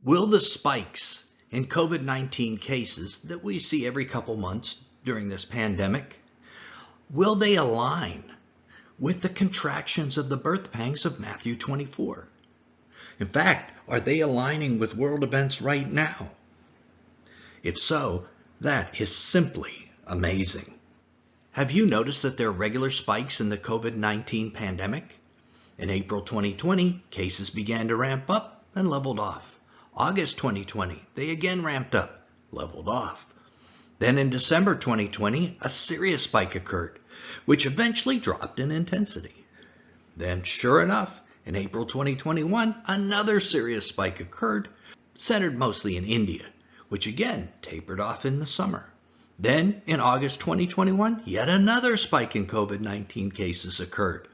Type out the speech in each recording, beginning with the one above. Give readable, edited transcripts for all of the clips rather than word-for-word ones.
Will the spikes in COVID-19 cases that we see every couple months during this pandemic, will they align with the contractions of the birth pangs of Matthew 24? In fact, are they aligning with world events right now? If so, that is simply amazing. Have you noticed that there are regular spikes in the COVID-19 pandemic? In April 2020, cases began to ramp up and leveled off. August 2020, they again ramped up, leveled off. Then in December 2020, a serious spike occurred, which eventually dropped in intensity. Then, sure enough, in April 2021, another serious spike occurred, centered mostly in India, which again tapered off in the summer. Then, in August 2021, yet another spike in COVID-19 cases occurred.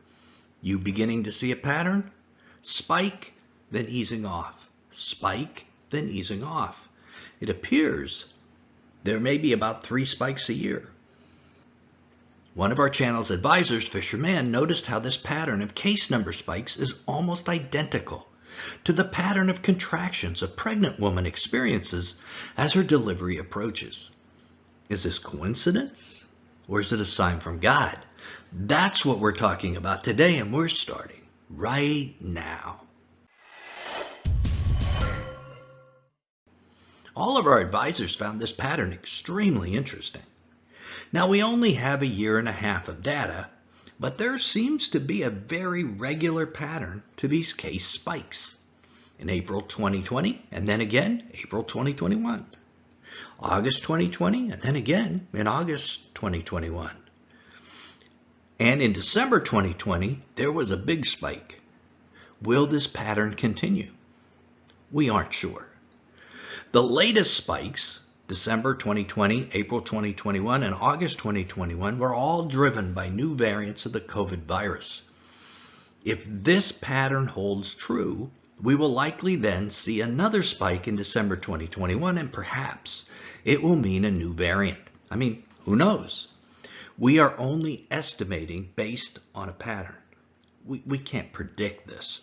You beginning to see a pattern? Spike, then easing off. Spike, then easing off. It appears there may be about 3 spikes a year. One of our channel's advisors, Fisherman, noticed how this pattern of case number spikes is almost identical to the pattern of contractions a pregnant woman experiences as her delivery approaches. Is this coincidence, or is it a sign from God? That's what we're talking about today, and we're starting right now. All of our advisors found this pattern extremely interesting. Now, we only have a year and a half of data, but there seems to be a very regular pattern to these case spikes. In April 2020, and then again April 2021. August 2020, and then again in August 2021. And in December 2020, there was a big spike. Will this pattern continue? We aren't sure. The latest spikes, December 2020, April 2021, and August 2021, were all driven by new variants of the COVID virus. If this pattern holds true, we will likely then see another spike in December 2021, and perhaps it will mean a new variant. I mean, who knows? We are only estimating based on a pattern. We can't predict this,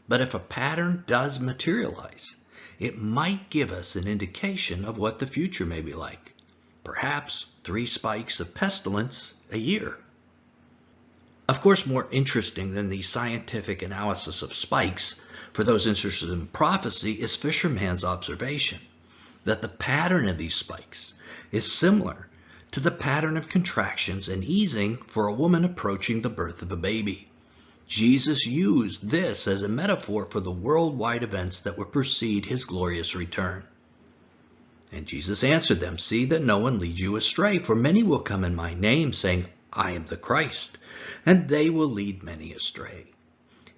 but if a pattern does materialize, it might give us an indication of what the future may be like. Perhaps 3 spikes of pestilence a year. Of course, more interesting than the scientific analysis of spikes for those interested in prophecy is Fisherman's observation that the pattern of these spikes is similar to the pattern of contractions and easing for a woman approaching the birth of a baby. Jesus used this as a metaphor for the worldwide events that would precede his glorious return. And Jesus answered them, "See that no one leads you astray, for many will come in my name, saying, 'I am the Christ,' and they will lead many astray.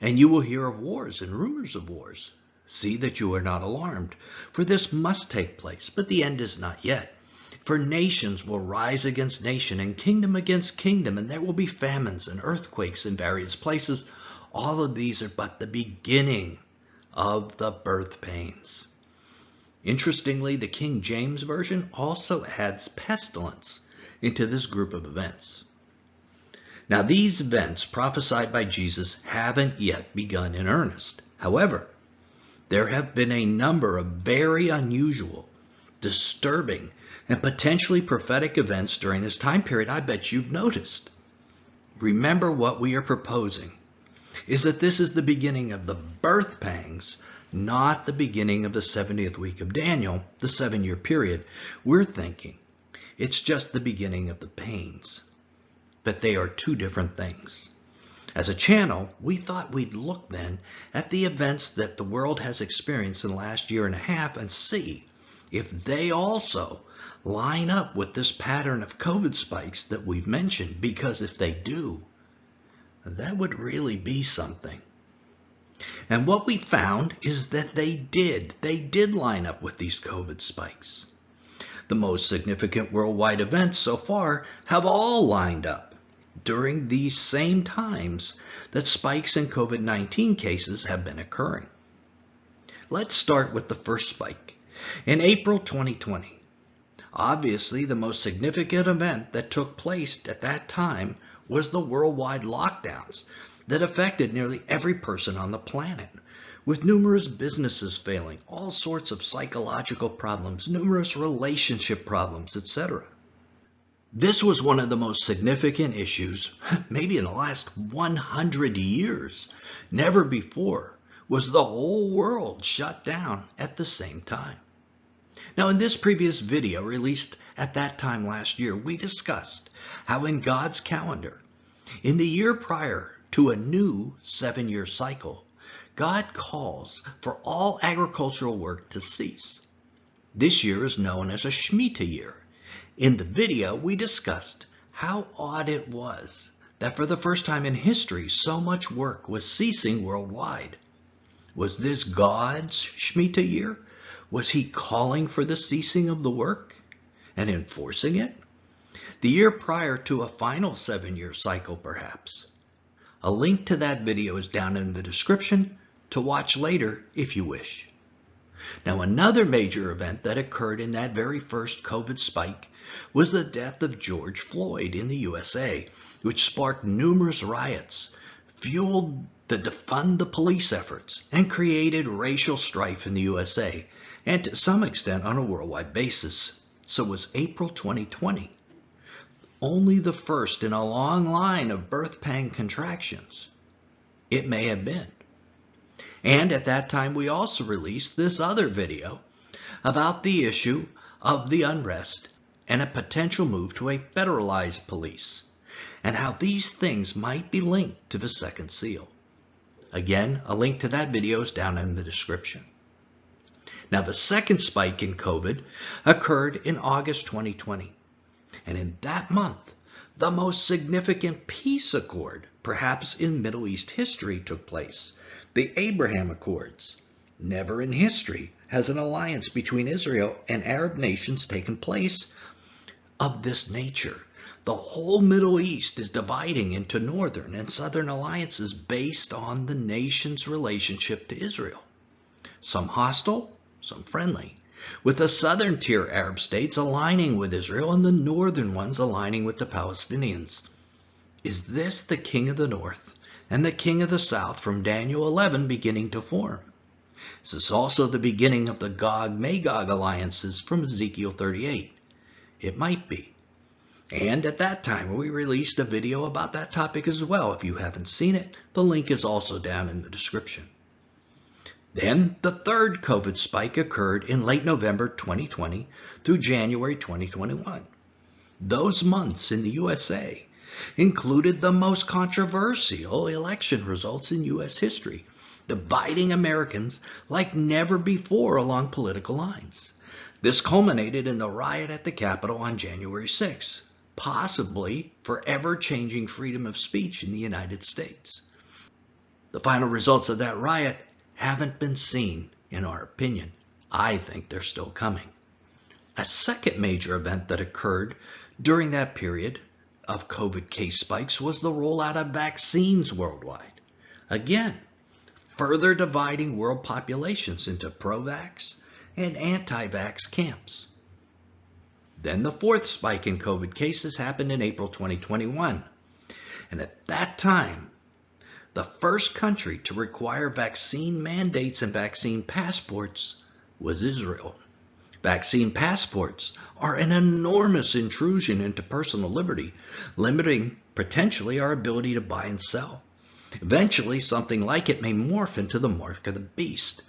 And you will hear of wars and rumors of wars. See that you are not alarmed, for this must take place, but the end is not yet. For nations will rise against nation, and kingdom against kingdom, and there will be famines and earthquakes in various places. All of these are but the beginning of the birth pains." Interestingly, the King James Version also adds pestilence into this group of events. Now, these events prophesied by Jesus haven't yet begun in earnest. However, there have been a number of very unusual, disturbing, and potentially prophetic events during this time period I bet you've noticed. Remember, what we are proposing is that this is the beginning of the birth pangs, not the beginning of the 70th week of Daniel, the 7-year period. We're thinking it's just the beginning of the pains. But they are 2 different things. As a channel, we thought we'd look then at the events that the world has experienced in the last year and a half and see if they also line up with this pattern of COVID spikes that we've mentioned, because if they do, that would really be something. And what we found is that they did line up with these COVID spikes. The most significant worldwide events so far have all lined up during these same times that spikes in COVID-19 cases have been occurring. Let's start with the first spike. In April 2020, obviously the most significant event that took place at that time was the worldwide lockdowns that affected nearly every person on the planet, with numerous businesses failing, all sorts of psychological problems, numerous relationship problems, etc. This was one of the most significant issues, maybe in the last 100 years. Never before was the whole world shut down at the same time. Now, in this previous video released at that time last year, we discussed how in God's calendar, in the year prior to a new 7-year cycle, God calls for all agricultural work to cease. This year is known as a Shemitah year. In the video, we discussed how odd it was that for the first time in history, so much work was ceasing worldwide. Was this God's Shemitah year? Was he calling for the ceasing of the work and enforcing it? The year prior to a final 7-year cycle, perhaps. A link to that video is down in the description to watch later if you wish. Now, another major event that occurred in that very first COVID spike was the death of George Floyd in the USA, which sparked numerous riots, fueled the defund the police efforts, and created racial strife in the USA, and to some extent on a worldwide basis. So was April 2020. Only the first in a long line of birth pang contractions. It may have been. And at that time, we also released this other video about the issue of the unrest and a potential move to a federalized police, and how these things might be linked to the second seal. Again, a link to that video is down in the description. Now, the second spike in COVID occurred in August 2020. And in that month, the most significant peace accord, perhaps in Middle East history, took place. The Abraham Accords. Never in history has an alliance between Israel and Arab nations taken place of this nature. The whole Middle East is dividing into northern and southern alliances based on the nation's relationship to Israel. Some hostile, some friendly, with the southern tier Arab states aligning with Israel and the northern ones aligning with the Palestinians. Is this the king of the north and the king of the south from Daniel 11 beginning to form? Is this also the beginning of the Gog-Magog alliances from Ezekiel 38? It might be. And at that time, we released a video about that topic as well. If you haven't seen it, the link is also down in the description. Then the third COVID spike occurred in late November 2020 through January 2021. Those months in the USA included the most controversial election results in U.S. history, dividing Americans like never before along political lines. This culminated in the riot at the Capitol on January 6, possibly forever changing freedom of speech in the United States. The final results of that riot haven't been seen, in our opinion. I think they're still coming. A second major event that occurred during that period of COVID case spikes was the rollout of vaccines worldwide. Again, further dividing world populations into pro-vax and anti-vax camps. Then the fourth spike in COVID cases happened in April 2021. And at that time, the first country to require vaccine mandates and vaccine passports was Israel. Vaccine passports are an enormous intrusion into personal liberty, limiting potentially our ability to buy and sell. Eventually, something like it may morph into the mark of the beast.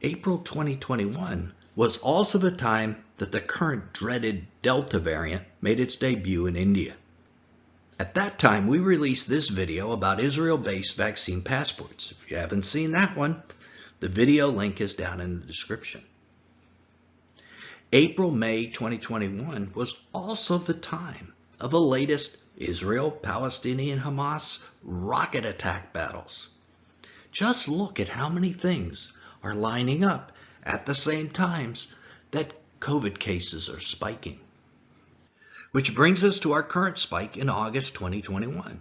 April 2021 was also the time that the current dreaded Delta variant made its debut in India. At that time, we released this video about Israel-based vaccine passports. If you haven't seen that one, the video link is down in the description. April-May 2021 was also the time of the latest Israel-Palestinian-Hamas rocket attack battles. Just look at how many things are lining up at the same times that COVID cases are spiking. Which brings us to our current spike in August 2021.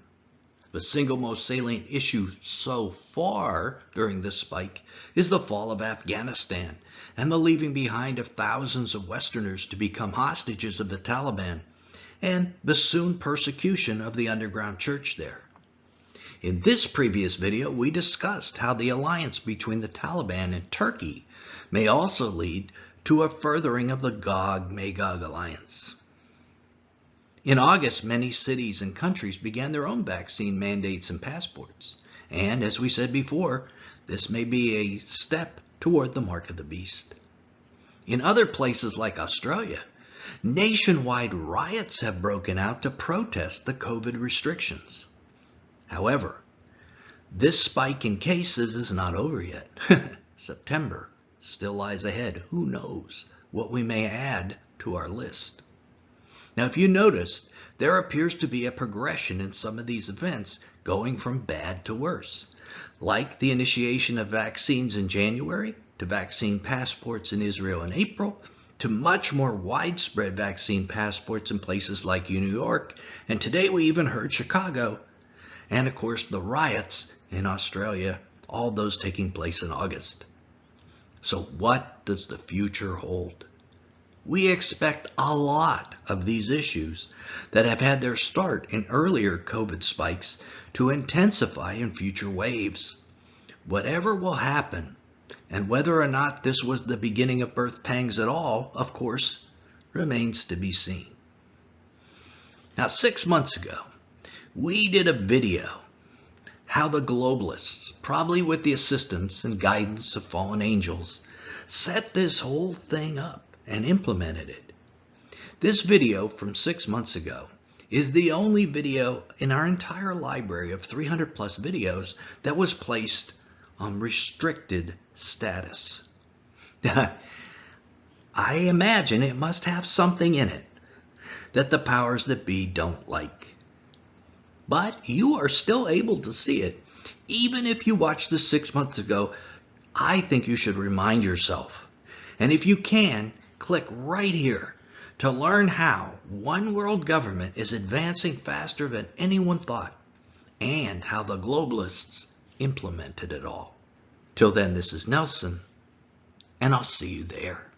The single most salient issue so far during this spike is the fall of Afghanistan and the leaving behind of thousands of Westerners to become hostages of the Taliban and the soon persecution of the underground church there. In this previous video, we discussed how the alliance between the Taliban and Turkey may also lead to a furthering of the Gog-Magog alliance. In August, many cities and countries began their own vaccine mandates and passports. And as we said before, this may be a step toward the mark of the beast. In other places like Australia, nationwide riots have broken out to protest the COVID restrictions. However, this spike in cases is not over yet. September still lies ahead. Who knows what we may add to our list? Now, if you noticed, there appears to be a progression in some of these events going from bad to worse, like the initiation of vaccines in January, to vaccine passports in Israel in April, to much more widespread vaccine passports in places like New York, and today we even heard Chicago, and of course the riots in Australia, all those taking place in August. So what does the future hold? We expect a lot of these issues that have had their start in earlier COVID spikes to intensify in future waves. Whatever will happen, and whether or not this was the beginning of birth pangs at all, of course, remains to be seen. Now, 6 months ago, we did a video how the globalists, probably with the assistance and guidance of fallen angels, set this whole thing up and implemented it. This video from 6 months ago is the only video in our entire library of 300 plus videos that was placed on restricted status. I imagine it must have something in it that the powers that be don't like. But you are still able to see it. Even if you watched this 6 months ago, I think you should remind yourself. And if you can, click right here to learn how one world government is advancing faster than anyone thought, and how the globalists implemented it all. Till then, this is Nelson, and I'll see you there.